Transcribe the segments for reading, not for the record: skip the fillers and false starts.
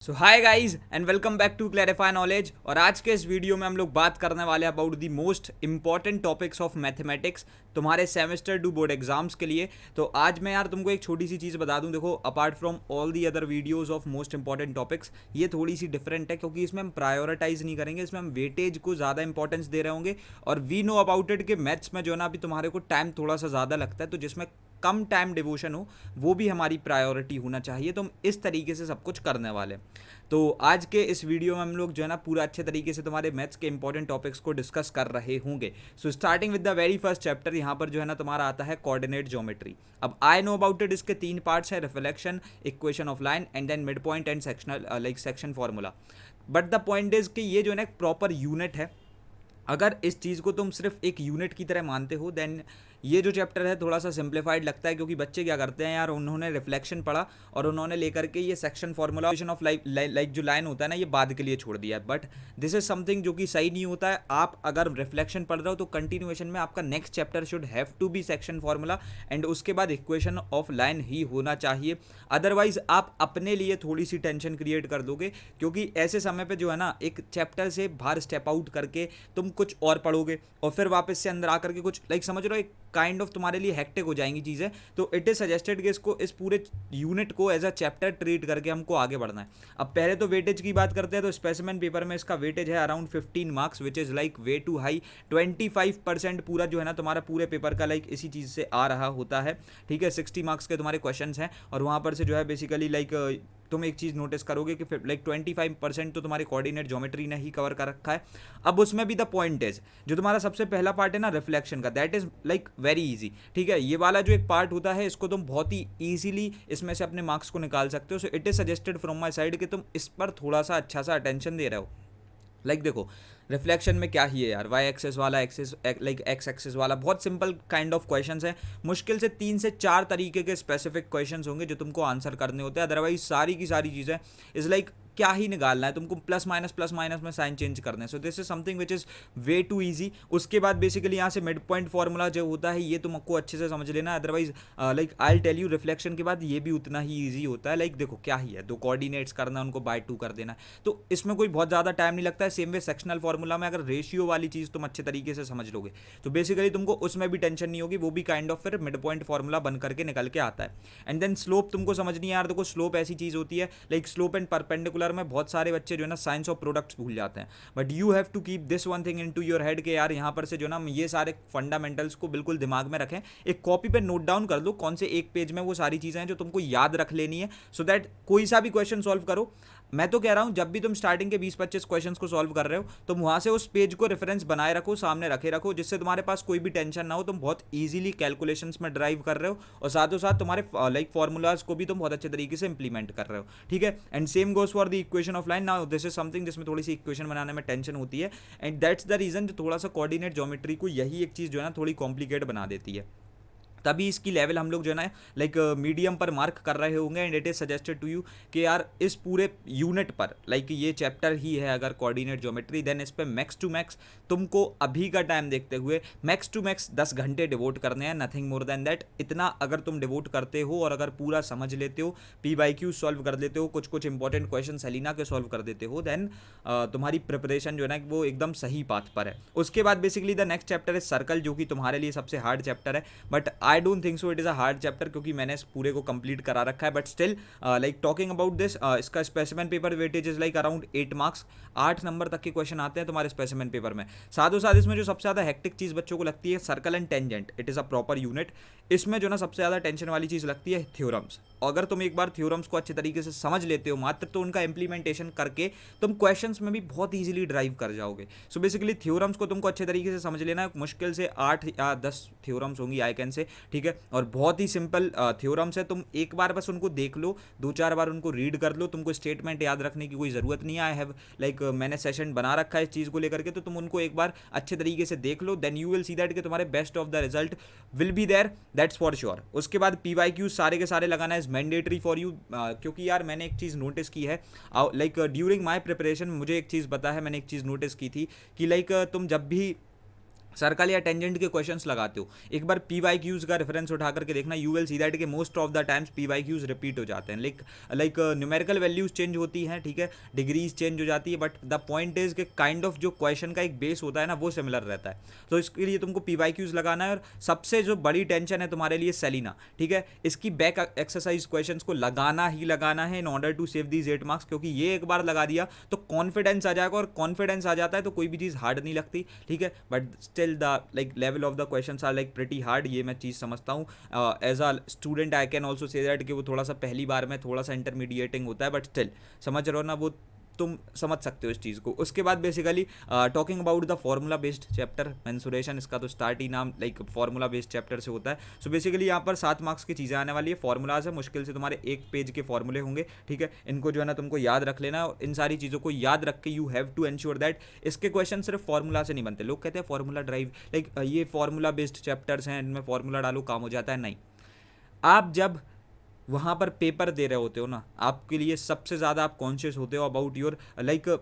So hi guys and welcome back to Clarify Knowledge. और आज के इस वीडियो में हम लोग बात करने वाले हैं about the most important topics of mathematics तुम्हारे सेमेस्टर टू बोर्ड एग्जाम्स के लिए। तो आज मैं यार तुमको एक छोटी सी चीज़ बता दूं, देखो apart from all the other videos of most important topics, ये थोड़ी सी डिफरेंट है क्योंकि इसमें हम प्रायोरिटाइज नहीं करेंगे, इसमें हम वेटेज को ज़्यादा इंपॉर्टेंस दे रहे होंगे। और वी नो अबाउट इट कि मैथ्स में जो है ना अभी तुम्हारे को टाइम थोड़ा सा ज़्यादा लगता है, तो जिसमें कम टाइम डिवोशन हो वो भी हमारी प्रायोरिटी होना चाहिए। तो हम इस तरीके से सब कुछ करने वाले। तो आज के इस वीडियो में हम लोग जो है ना पूरा अच्छे तरीके से तुम्हारे मैथ्स के इंपॉर्टेंट टॉपिक्स को डिस्कस कर रहे होंगे। So starting with the very first chapter, यहाँ पर जो है ना तुम्हारा आता है कोऑर्डिनेट ज्योमेट्री। अब आई नो अबाउट इट, इसके तीन पार्ट्स हैं, reflection, equation of line and then mid point and sectional like section formula. But the point is कि ये जो है ना एक प्रॉपर यूनिट है। अगर इस चीज़ को तुम सिर्फ एक यूनिट की तरह मानते हो देन ये जो चैप्टर है थोड़ा सा सिंप्लीफाइड लगता है, क्योंकि बच्चे क्या करते हैं यार, उन्होंने रिफ्लेक्शन पढ़ा और उन्होंने लेकर के ये सेक्शन फॉर्मूला ऑफ लाइक जो लाइन होता है ना ये बाद के लिए छोड़ दिया है। बट दिस इज समथिंग जो कि सही नहीं होता है। आप अगर रिफ्लेक्शन पढ़ रहे हो तो कंटिन्यूएशन में आपका next chapter should have to be section formula and उसके बाद इक्वेशन ऑफ लाइन ही होना चाहिए। अदरवाइज आप अपने लिए थोड़ी सी टेंशन क्रिएट कर दोगे, क्योंकि ऐसे समय पे जो है ना एक चैप्टर से बाहर स्टेप आउट करके तुम कुछ और पढ़ोगे और फिर वापस से अंदर आकर के कुछ लाइक समझ रहे हो, एक काइंड ऑफ तुम्हारे लिए हेक्टिक हो जाएंगी चीज़ें। तो इट इज सजेस्टेड कि इसको इस पूरे यूनिट को एज अ चैप्टर ट्रीट करके हमको आगे बढ़ना है। अब पहले तो वेटेज की बात करते हैं, तो स्पेसिमेन पेपर में इसका वेटेज है around 15 marks which is like way too high. 25% पूरा जो है ना तुम्हारा पूरे पेपर का लाइक इसी चीज़ से आ रहा होता है। ठीक है, 60 मार्क्स के तुम्हारे क्वेश्चन हैं और वहाँ पर से जो है बेसिकली लाइक तुम एक चीज़ नोटिस करोगे कि लाइक 25% तो तुम्हारी कोऑर्डिनेट ज्योमेट्री ने ही कवर कर रखा है। अब उसमें भी द पॉइंट इज, जो तुम्हारा सबसे पहला पार्ट है ना रिफ्लेक्शन का, that is like very easy. ठीक है, ये वाला जो एक पार्ट होता है इसको तुम बहुत ही ईजिली इसमें से अपने मार्क्स को निकाल सकते हो। सो it is suggested from my side कि तुम इस पर थोड़ा सा अच्छा सा अटेंशन दे रहे हो। लाइक देखो रिफ्लेक्शन में क्या ही है यार, वाई एक्सेस वाला एक्सेस लाइक एक्स एक्सेस वाला बहुत सिंपल काइंड ऑफ क्वेश्चंस है। मुश्किल से 3 से 4 तरीके के स्पेसिफिक क्वेश्चंस होंगे जो तुमको आंसर करने होते हैं। अदरवाइज सारी की सारी चीज़ें इज लाइक क्या ही निकालना है तुमको, प्लस माइनस में साइन चेंज करने हैं। So this is something which is way too easy. उसके बाद बेसिकली यहाँ से मिड पॉइंट फार्मूला जो होता है ये तुमको अच्छे से समझ लेना है। Otherwise like I tell you reflection के बाद ये भी उतना ही ईजी होता है। लाइक देखो क्या ही है, दो कोऑर्डिनेट्स करना, उनको बाय 2 कर देना, तो इसमें कोई बहुत ज़्यादा टाइम नहीं लगता है। सेम वे सेक्शनल फार्मूला में अगर रेशियो वाली चीज़ तुम अच्छे तरीके से समझ लोगे तो बेसिकली तुमको उसमें भी टेंशन नहीं होगी, वो भी काइंड ऑफ फिर मिड पॉइंट फार्मूला बन करके निकल के आता है। एंड देन स्लोप तुमको समझनी है यार। देखो स्लोप ऐसी चीज़ होती है, लाइक स्लोप एंड परपेंडिकुलर में बहुत सारे बच्चे जो है ना साइंस ऑफ प्रोडक्ट्स भूल जाते हैं। But you have to keep this one thing in to your head के यार यहाँ पर से जो ना ये सारे फंडामेंटल्स को बिल्कुल दिमाग में रखें। एक कॉपी पे नोट डाउन कर दो कौन से एक पेज में वो सारी चीज़ें हैं जो तुमको याद रख लेनी है, सो दैट कोई सा भी क्वेश्चन सॉल्व करो। मैं तो कह रहा हूं जब भी तुम स्टार्टिंग के 20-25 क्वेश्चंस को सॉल्व कर रहे हो तुम वहां से उस पेज को रेफरेंस बनाए रखो, सामने रखे रखो, जिससे तुम्हारे पास कोई भी टेंशन ना हो, तुम बहुत इजीली कैलकुलेशंस में ड्राइव कर रहे हो और साथों साथ तुम्हारे लाइक फॉर्मूलाज को भी तुम बहुत अच्छे तरीके से इंप्लीमेंट कर रहे हो। ठीक है, and same goes for the equation of line. Now this is something जिसमें थोड़ी सी इक्वेशन बनाने में टेंशन होती है एंड दैट्स द रीजन जो थोड़ा सा कोऑर्डिनेट ज्योमेट्री को यही एक चीज़ जो है ना थोड़ी कॉम्प्लिकेट बना देती है। तभी इसकी लेवल हम लोग जो है ना लाइक मीडियम पर मार्क कर रहे होंगे। And it is suggested to you कि यार इस पूरे यूनिट पर लाइक ये चैप्टर ही है अगर कोऑर्डिनेट ज्योमेट्री, देन इस पर मैक्स टू मैक्स तुमको अभी का टाइम देखते हुए मैक्स टू मैक्स 10 घंटे डिवोट करने हैं, नथिंग मोर देन दैट। इतना अगर तुम डिवोट करते हो और अगर पूरा समझ लेते हो, पी बाई क्यू सॉल्व कर लेते हो, कुछ कुछ इंपॉर्टेंट क्वेश्चन सेलिना के सॉल्व कर देते हो, देन तुम्हारी प्रिपरेशन जो है ना वो एकदम सही पाथ पर है। उसके बाद basically the next chapter is circle, जो कि तुम्हारे लिए सबसे हार्ड चैप्टर है। But I don't think so it is a hard chapter, क्योंकि मैंने इस पूरे को कंप्लीट करा रखा है। But still like talking about this, इसका specimen paper weightage is like around 8 marks. 8 number तक के क्वेश्चन आते हैं तुम्हारे स्पेसिमेन पेपर में। साथों साथ इसमें जो सबसे ज़्यादा हेक्टिक चीज़ बच्चों को लगती है circle and tangent, it is a proper unit. इसमें जो ना सबसे ज़्यादा टेंशन वाली चीज़ लगती है थ्योरम्स। अगर तुम एक बार थ्योरम्स को अच्छे तरीके से समझ लेते हो मात्र, तो उनका इंप्लीमेंटेशन करके तुम क्वेश्चंस में भी बहुत ईजिली ड्राइव कर जाओगे। सो बेसिकली थ्योरम्स को तुमको अच्छे तरीके से समझ लेना है। मुश्किल से 8 या 10 थ्योरम्स होंगी आई कैन से। ठीक है, और बहुत ही सिंपल थ्योरम्स है। तुम एक बार बस उनको देख लो, 2-4 बार उनको रीड कर लो, तुमको स्टेटमेंट याद रखने की कोई ज़रूरत नहीं है। आई हैव लाइक मैंने सेशन बना रखा है इस चीज़ को लेकर के, तो तुम उनको एक बार अच्छे तरीके से देख लो, then you will see that कि तुम्हारे best of the result will be there, that's for sure. उसके बाद PYQ सारे के सारे लगाना इज मैंडेटरी फॉर यू, क्योंकि यार मैंने एक चीज़ नोटिस की है लाइक ड्यूरिंग माई प्रिपरेशन, मुझे एक चीज़ पता है, मैंने एक चीज़ नोटिस की थी कि लाइक तुम जब भी सर्कल या टेंजेंट के क्वेश्चंस लगाते हो, एक बार पी वाई क्यूज का रेफरेंस उठा करके देखना, यू विल सी दैट कि most of the times P Y Qs repeat हो जाते हैं। लाइक न्यूमेरिकल वैल्यूज चेंज होती हैं, ठीक है, डिग्रीज चेंज हो जाती है, बट द पॉइंट इज कि काइंड ऑफ जो क्वेश्चन का एक बेस होता है ना वो सिमिलर रहता है। तो इसके लिए तुमको पी वाई क्यूज लगाना है। और सबसे जो बड़ी टेंशन है तुम्हारे लिए सेलिना, ठीक है, इसकी बैक एक्सरसाइज क्वेश्चन को लगाना ही लगाना है in order to save these 8 marks, क्योंकि ये एक बार लगा दिया तो कॉन्फिडेंस आ जाएगा, और कॉन्फिडेंस आ जाता है तो कोई भी चीज़ हार्ड नहीं लगती, ठीक है। But still the like level of the questions are like pretty hard, ये मैं चीज़ समझता हूँ। As a student I can also say that कि वो थोड़ा सा पहली बार में थोड़ा सा इंटरमीडिएटिंग होता है, बट स्टिल समझ रहे हो ना, वो तुम समझ सकते हो इस चीज़ को। उसके बाद basically talking about the formula based chapter mensuration, इसका तो स्टार्ट ही नाम लाइक फॉर्मूला बेस्ड चैप्टर से होता है। सो बेसिकली यहाँ पर 7 मार्क्स की चीज़ें आने वाली है। फॉर्मूलाज है, मुश्किल से तुम्हारे 1 पेज के फॉर्मूले होंगे, ठीक है, इनको जो है ना तुमको याद रख लेना। और इन सारी चीज़ों को याद रख के you have to ensure that इसके क्वेश्चन सिर्फ फॉर्मूला से नहीं बनते। लोग कहते हैं फॉर्मूला ड्राइव, लाइक ये फॉर्मूला बेस्ड चैप्टर्स हैं, इनमें फॉर्मूला डालो काम हो जाता है, नहीं। आप जब वहाँ पर पेपर दे रहे होते हो ना, आपके लिए सबसे ज़्यादा आप कॉन्शियस होते हो अबाउट योर लाइक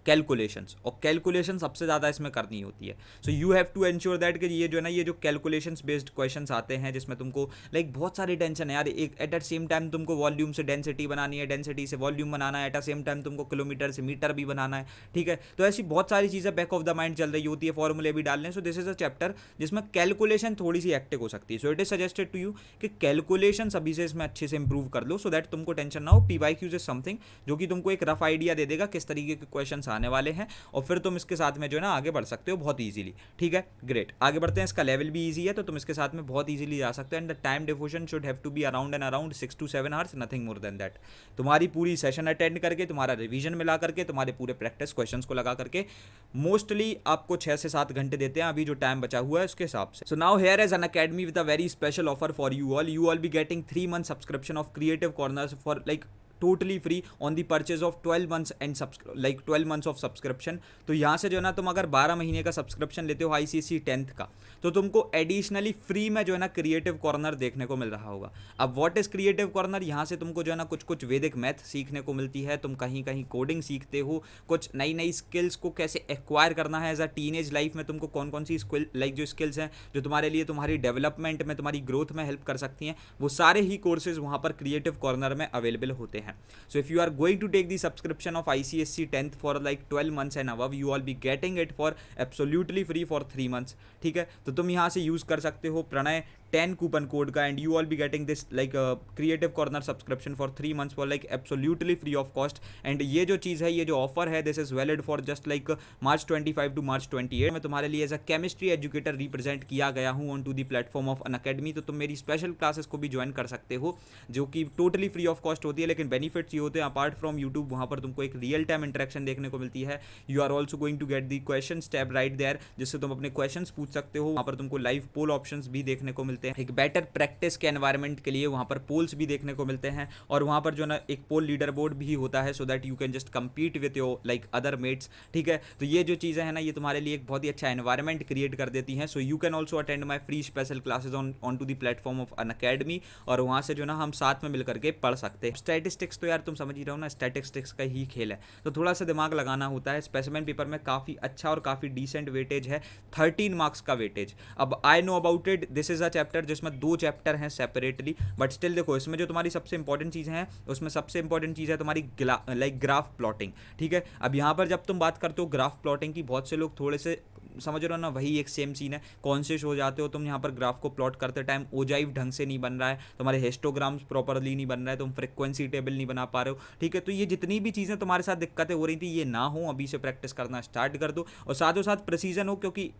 कैलकुलेशंस, और कैलकुलेशन सबसे ज़्यादा इसमें करनी होती है। So you have to ensure that कि ये जो है ना, ये जो कैलकुलेशंस बेस्ड क्वेश्चंस आते हैं जिसमें तुमको लाइक बहुत सारी टेंशन है यार, एक एट द सेम टाइम तुमको वॉल्यूम से डेंसिटी बनानी है, डेंसिटी से वॉल्यूम बनाना है, एट द सेम टाइम तुमको किलोमीटर से मीटर भी बनाना है, ठीक है। तो ऐसी बहुत सारी चीज़ें बैक ऑफ द माइंड चल रही होती है, फॉर्मूले भी डालने। So this is a chapter जिसमें कैलकुलेशन थोड़ी सी एक्टिव हो सकती है। So it is suggested to you कि कैलकुलेशन अभी से इसमें अच्छे से इंप्रूव कर लो, सो दैट तुमको टेंशन ना हो। P Y Qs is something जो कि तुमको एक रफ आइडिया दे देगा किस तरीके के क्वेश्चन आने वाले हैं, और फिर तुम इसके साथ में जो है ना आगे बढ़ सकते हो बहुत इजीली, ठीक है। ग्रेट, आगे बढ़ते हैं। इसका लेवल भी इजी है, तो तुम इसके साथ में बहुत इजीली जा सकते हो। And the time devotion should have to be around and around 6 to 7 hours, nothing more than that. तुम्हारी पूरी सेशन अटेंड करके, तुम्हारा रिवीजन मिला करके, तुम्हारे पूरे प्रैक्टिस क्वेश्चंस को लगा करके मोस्टली आपको 6 से 7 घंटे देते हैं अभी जो टाइम बचा हुआ है उसके हिसाब से। So now here is an academy with a very special offer for you all. You all be getting 3 month subscription of creative corners for like totally free on the purchase of 12 months and like 12 months of subscription. तो यहाँ से जो है ना, तुम अगर 12 महीने का सब्सक्रिप्शन लेते हो ICSE 10th का, तो तुमको एडिशनली फ्री में जो है ना क्रिएटिव कॉर्नर देखने को मिल रहा होगा। अब व्हाट इज क्रिएटिव कॉर्नर, यहाँ से तुमको जो है ना कुछ कुछ वैदिक मैथ सीखने को मिलती है, तुम कहीं कहीं कोडिंग सीखते हो, कुछ नई नई स्किल्स को कैसे एक्वायर करना है एज अ टीनेज लाइफ में, तुमको कौन कौन सी स्किल लाइक जो स्किल्स हैं जो तुम्हारे लिए तुम्हारी डेवलपमेंट में, तुम्हारी ग्रोथ में हेल्प कर सकती हैं, वो सारे ही कोर्सेज वहाँ पर क्रिएटिव कॉर्नर में अवेलेबल होते हैं। So if you are going to take the subscription of ICSE 10th for like 12 months and above, you all be getting it for absolutely free for 3 months, ठीक है। तो तुम यहाँ से यूज़ कर सकते हो प्रणय 10 कूपन कोड का, and you all be getting this like creative corner subscription for 3 months for like absolutely free of cost. And ये जो चीज़ है, ये जो ऑफर है, this is valid for just like March 25 to March 28। मैं तुम्हारे लिए as a chemistry educator represent किया गया हूँ on to the platform of Unacademy. तो तुम मेरी स्पेशल क्लासेस को भी ज्वाइन कर सकते हो जो कि टोटली फ्री ऑफ कॉस्ट होती है, लेकिन बेनिफिट्स ये होते हैं अपार्ट फ्रॉम यूट्यूब, वहाँ पर तुमको एक रियल टाइम इंटरेक्शन देखने को मिलती है। You are also going to get the question tab right there, जिससे तुम अपने क्वेश्चन पूछ सकते हो। वहाँ पर तुमको लाइव पोल ऑप्शंस भी देखने को मिलते हैं, एक बेटर प्रैक्टिस के एनवायरनमेंट के लिए वहाँ पर पोल्स भी देखने को मिलते हैं, और वहाँ पर जो ना एक पोल लीडर बोर्ड भी होता है, so that you can just compete with your like other mates, ठीक है। तो ये जो चीज़ें हैं ना, ये तुम्हारे लिए एक बहुत ही अच्छा एनवायरनमेंट क्रिएट कर देती हैं। So you can also attend my free special classes on to the platform of Unacademy, और वहाँ से जो ना हम साथ में मिल करके पढ़ सकते हैं। स्टैटिस्टिक्स तो यार तुम समझ ही रहो ना, स्टैटिस्टिक्स का ही खेल है, तो थोड़ा सा दिमाग लगाना होता है। स्पेसिमेन पेपर में काफ़ी अच्छा और काफ़ी डिसेंट वेटेज है, 13 मार्क्स का वेटेज। अब I know about it, this is a chapter जिसमें 2 चैप्टर हैं सेपरेटली, बट स्टिल देखो इसमें जो तुम्हारी सबसे इंपॉर्टेंट चीज़ें हैं, उसमें सबसे इंपॉर्टेंट चीज़ है तुम्हारी लाइक ग्राफ प्लॉटिंग, ठीक है। अब यहाँ पर जब तुम बात करते हो ग्राफ प्लॉटिंग की, बहुत से लोग थोड़े से समझ रहे हो ना, वही एक सेम सीन है, कॉन्शियस हो जाते हो तुम यहाँ पर ग्राफ को प्लॉट करते टाइम, ओजाइव ढंग से नहीं बन रहा है, तुम्हारे हिस्टोग्राम्स प्रॉपरली नहीं बन रहा है, तुम फ्रीक्वेंसी टेबल नहीं बना पा रहे हो, ठीक है। तो ये जितनी भी चीज़ें तुम्हारे साथ दिक्कतें हो रही थी, ये ना हो, अभी से प्रैक्टिस करना स्टार्ट कर दो, और साथों साथ प्रिसीजन हो, क्योंकि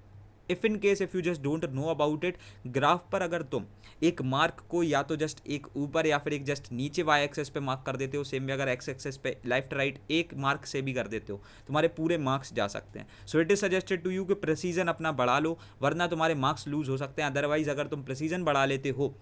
if in case if you just don't know about it, graph पर अगर तुम एक मार्क को या तो जस्ट एक ऊपर या फिर एक जस्ट नीचे वाई एक्सेस पे मार्क कर देते हो, सेम में अगर एक्स एक्सेस पे लेफ्ट राइट एक मार्क से भी कर देते हो, तुम्हारे पूरे मार्क्स जा सकते हैं। So it is suggested to you कि प्रिसीजन अपना बढ़ा लो, वरना तुम्हारे मार्क्स लूज हो सकते हैं। अदरवाइज अगर तुम प्रिसीजन बढ़ा लेते हो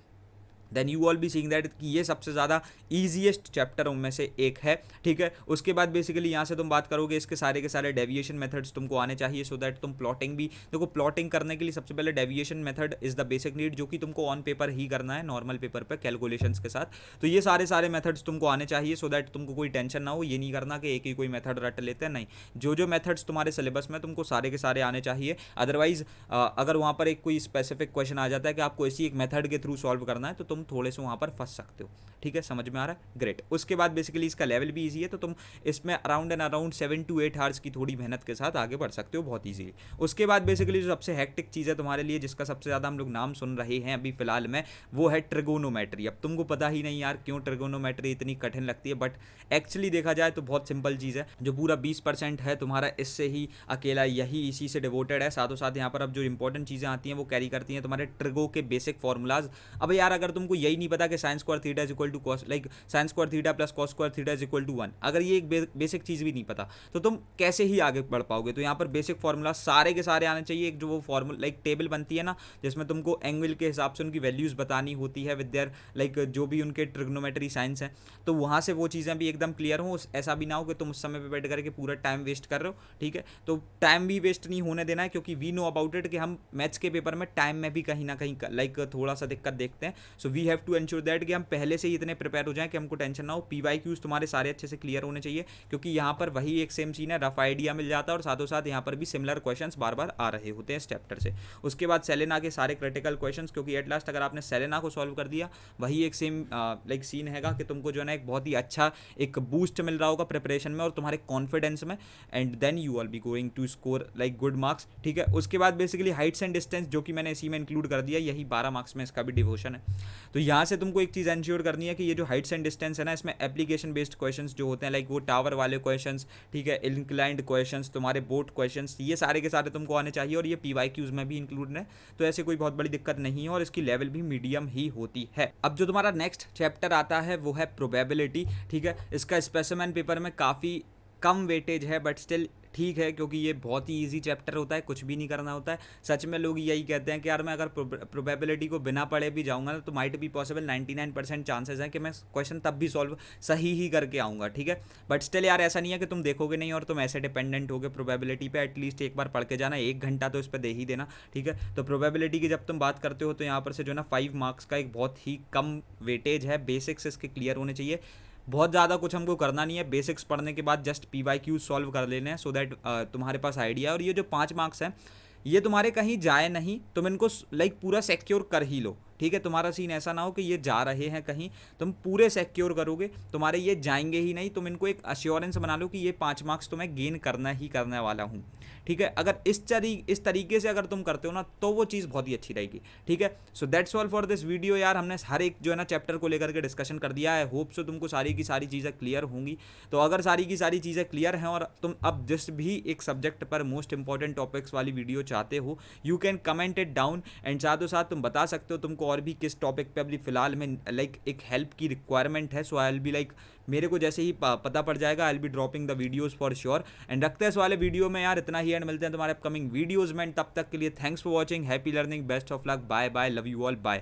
then you all be seeing that कि ये सबसे ज़्यादा ईजीएस्ट चैप्टर उनमें से एक है, ठीक है। उसके बाद बेसिकली यहाँ से तुम बात करोगे इसके सारे के सारे डेविएशन मेथड्स तुमको आने चाहिए, सो दैट तुम प्लॉटिंग भी, देखो प्लॉटिंग करने के लिए सबसे पहले deviation method is the basic need, जो कि तुमको ऑन पेपर ही करना है, नॉर्मल पेपर पे कैलकुलेशंस के साथ। तो ये सारे मेथड्स तुमको आने चाहिए, सो दैट तुमको कोई टेंशन ना हो। ये नहीं करना कि एक ही कोई मेथड रट लेते हैं, नहीं, जो मेथड्स तुम्हारे सिलेबस में तुमको सारे के सारे आने चाहिए। अदरवाइज अगर वहाँ पर एक कोई स्पेसिफिक क्वेश्चन आ जाता है कि आपको इसी एक मेथड के थ्रू सॉल्व करना है, तो तुम थोड़े से वहाँ पर फंस सकते हो, ठीक है, समझ में आ रहा है, ग्रेट। उसके बाद बेसिकली इसका लेवल भी ईजी है, तो तुम इसमें अराउंड 7 to 8 आवर्स की थोड़ी मेहनत के साथ आगे बढ़ सकते हो बहुत ईजीली। उसके बाद बेसिकली जो सबसे हेक्टिक चीज़ है तुम्हारे लिए, जिसका सबसे ज़्यादा हम लोग नाम सुन रहे हैं अभी फिलहाल में, वो है ट्रिगोनोमेट्री। अब तुमको पता ही नहीं यार क्यों ट्रिगोनोमेट्री इतनी कठिन लगती है, बट एक्चुअली देखा जाए तो बहुत सिंपल चीज़ है। जो पूरा 20% है तुम्हारा, इससे ही अकेला यही इसी से डिवोटेड है। साथों साथ यहाँ पर अब जो इंपॉर्टेंट चीज़ें आती हैं वो कैरी करती हैं तुम्हारे ट्रिगो के बेसिक फॉर्मूलाज। अब यार अगर तुमको यही नहीं पता कि sine square theta is equal to cos, like sine square theta plus cos square theta is equal to 1, अगर ये एक बेसिक चीज़ भी नहीं पता तो तुम कैसे ही आगे बढ़ पाओगे। तो यहाँ पर बेसिक फॉर्मूला सारे के सारे आने चाहिए। एक जो वो फॉर्मूला लाइक टेबल बनती है ना, जिसमें तुमको एंगल के हिसाब से उनकी वैल्यूज़ बतानी होती है विद देयर लाइक जो भी उनके ट्रिग्नोमेट्री साइंस हैं, तो वहाँ से वो चीज़ें भी एकदम क्लियर हो। ऐसा भी ना हो कि तुम उस समय पे बैठ करके पूरा टाइम वेस्ट कर रहे हो, ठीक है। तो टाइम भी वेस्ट नहीं होने देना है, क्योंकि वी नो अबाउट इट कि हम मैथ्स के पेपर में टाइम में भी कहीं ना कहीं लाइक थोड़ा सा दिक्कत देखते हैं। So we have to ensure that कि हम पहले से ही इतने प्रिपेयर हो जाएं कि हमको टेंशन ना हो। PYQs तुम्हारे सारे अच्छे से क्लियर होने चाहिए, क्योंकि यहाँ पर वही एक सेम सीन है, रफ आइडिया मिल जाता है और साथों साथ यहाँ पर भी सिमिलर क्वेश्चंस बार बार आ रहे होते हैं इस चैप्टर से। उसके बाद सेलेना के सारे क्रिटिकल क्वेश्चंस, क्योंकि एट लास्ट अगर आपने सेलेना को सॉल्व कर दिया, वही एक सेम लाइक सीन हैगा कि तुमको जो है ना एक बहुत ही अच्छा एक बूस्ट मिल रहा होगा प्रिपरेशन में और तुम्हारे कॉन्फिडेंस में, and then you are be going to score like good marks, ठीक है। उसके बाद बेसिकली हाइट्स एंड डिस्टेंस, जो कि मैंने इसी में इंक्लूड कर दिया, यही 12 मार्क्स में इसका भी डिवोशन है। तो यहाँ से तुमको एक चीज़ एंश्योर करनी है कि ये जो हाइट्स एंड डिस्टेंस है ना, इसमें एप्लीकेशन बेस्ड क्वेश्चंस जो होते हैं, लाइक वो टावर वाले क्वेश्चंस, ठीक है, इंक्लाइंड क्वेश्चंस, तुम्हारे बोट क्वेश्चंस, ये सारे के सारे तुमको आने चाहिए और ये PYQs में भी इंक्लूड है। तो ऐसे कोई बहुत बड़ी दिक्कत नहीं है और इसकी लेवल भी मीडियम ही होती है। अब जो तुम्हारा नेक्स्ट चैप्टर आता है वो है प्रोबेबिलिटी, ठीक है। इसका स्पेसिमेन पेपर में काफ़ी कम वेटेज है, बट स्टिल ठीक है, क्योंकि ये बहुत ही इजी चैप्टर होता है, कुछ भी नहीं करना होता है। सच में लोग यही कहते हैं कि यार मैं अगर प्रोबेबिलिटी को बिना पढ़े भी जाऊंगा ना, तो माइट भी पॉसिबल 99% चांसेस हैं कि मैं क्वेश्चन तब भी सॉल्व सही ही करके आऊँगा, ठीक है। बट स्टिल यार ऐसा नहीं है कि तुम देखोगे नहीं और तुम ऐसे डिपेंडेंट होगे प्रोबेबिलिटी पे। एटलीस्ट एक बार पढ़ के जाना, 1 घंटा तो इस पर दे ही देना, ठीक है। तो प्रोबेबिलिटी की जब तुम बात करते हो तो यहाँ पर से जो ना 5 मार्क्स का एक बहुत ही कम वेटेज है। बेसिक्स इसके क्लियर होने चाहिए, बहुत ज़्यादा कुछ हमको करना नहीं है। बेसिक्स पढ़ने के बाद जस्ट PYQ सॉल्व कर लेने हैं, सो दैट तुम्हारे पास आइडिया। और ये जो 5 मार्क्स हैं ये तुम्हारे कहीं जाए नहीं, तुम इनको लाइक पूरा सिक्योर कर ही लो, ठीक है। तुम्हारा सीन ऐसा ना हो कि ये जा रहे हैं कहीं, तुम पूरे सिक्योर करोगे, तुम्हारे ये जाएंगे ही नहीं। तुम इनको एक अश्योरेंस बना लो कि ये 5 मार्क्स तुम्हें गेन करना ही करने वाला हूँ, ठीक है। अगर इस तरीके से अगर तुम करते हो ना, तो वो चीज़ बहुत ही अच्छी रहेगी, ठीक है। So that's all for this video यार। हमने हर एक जो है ना चैप्टर को लेकर के डिस्कशन कर दिया है। होप सो तुमको सारी की सारी चीज़ें क्लियर होंगी। तो अगर सारी की सारी चीज़ें क्लियर हैं और तुम अब जिस भी एक सब्जेक्ट पर मोस्ट इंपॉर्टेंट टॉपिक्स वाली वीडियो चाहते हो, you can comment it down, and साथों साथ तुम बता सकते हो तुमको और भी किस टॉपिक पे अभी फिलहाल में लाइक एक हेल्प की रिक्वायरमेंट है। सो आई विल बी लाइक, मेरे को जैसे ही पता पड़ जाएगा I will be dropping the videos for sure. And रखते हैं इस वाले वीडियो में यार इतना ही, एंड मिलते हैं तुम्हारे अपकमिंग वीडियोस में। तब तक के लिए thanks for watching, happy learning, best of luck, bye bye, love you all, bye.